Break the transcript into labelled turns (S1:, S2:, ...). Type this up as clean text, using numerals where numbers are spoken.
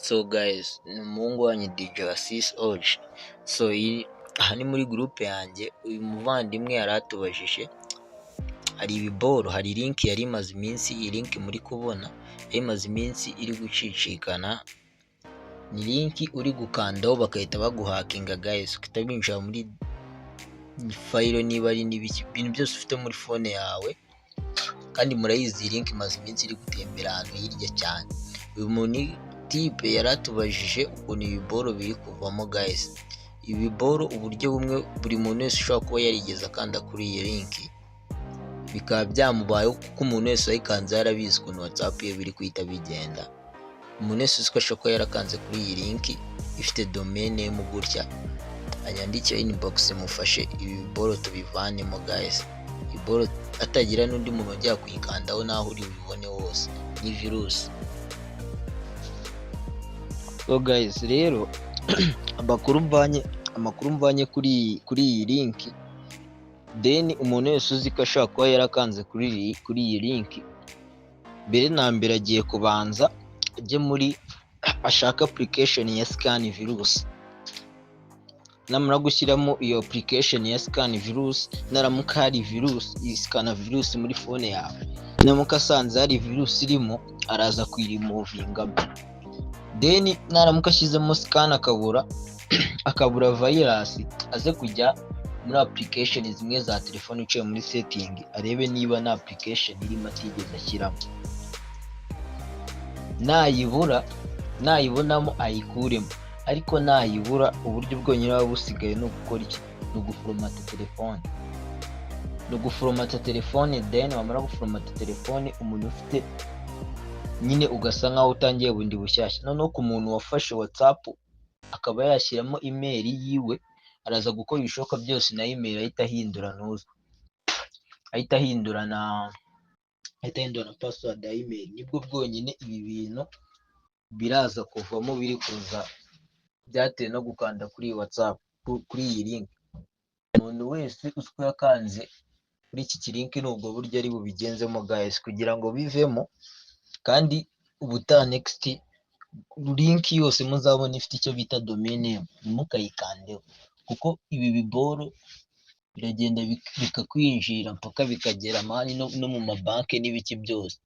S1: So guys, ni umuhungu wanyu DJ Assis Oji. Aha ni muri groupe yanjye, uyu muvandimwe yari atubajije, hari ibiboro, hari link yari imaze iminsi, iyi link muri kubona yari imaze iminsi iri gucicikana, ni link uri gukandaho bagahita baguhakinga guys, ukahita winjira muri file niba ari n'ibiki ibintu byose ufite muri phone yawe, kandi murayizi iyi link imaze iminsi iri gutembera ahantu hirya cyane. Uyu muntu tipe yari atubajije ukuntu ibiboro biri kuvamo guys. Ibiboro uburyo bumwe buri muntu wese ushobora kuba yarigeze akanda kuri iyi link bikaba byamubayeho, kuko umuntu wese wayikanze yarabizi ukuntu WhatsApp ye biri kuhita bigenda. Umuntu wese uzi ko ashobora kuba yarakanze kuri iyi link ifite domaine mu gutya, anyandikire inbox mufashe ibi biboro tubivanemo guys. Ibiboro atagira n'undi muntu ujya kuyikandaho naho uri bibone wose, ni virus. So guys, rero amakuru mvanye kuri iyi link, then umuntu wese uzi ko ashobora kuba yarakanze kuri iyi link, mbere na mbere agiye kubanza ajye muri ashaka application ya scan virus. Namara gushyiramo iyo application ya scan virus, naramuka hari virus scan virus muri phone yawe, namuka asanze hari virus irimo, araza kuyirimuvinga. Then naramuka ashyizemo scan akabura virus, aze kujya muri application zimwe za telefone, uciye muri setting arebe niba na application irimo atigeze ashyiramo. Nayibonamo ayikuremo, ariko nayibura uburyo bwonyine waba busigaye no gukora iki, no guforomata telefone. Then wamara guforomata telefone, umuntu ufite nyine ugasa nkaho utangiye bundi bushyashya. Noneho ku muntu wafashe WhatsApp akaba yashyiramo email yiwe, araza gukora ibishoboka byose na email ahita ahindura na password ya email. Nibwo bwonyine ibi bintu biraza kuvamo, biri kuza byatewe no gukanda kuri WhatsApp, kuri iyi link. Umuntu wese uko yakanze kuri iki link ni ubwo buryo ari bubigenzemo guys, kugira ngo bivemo. Kandi ubutaha next link yose muzabona ifite icyo bita domain name, ntimukayikandeho, kuko ibi biboro biragenda bikakwinjira mpaka bikagera amahani no mu mabanki n'ibiki byose.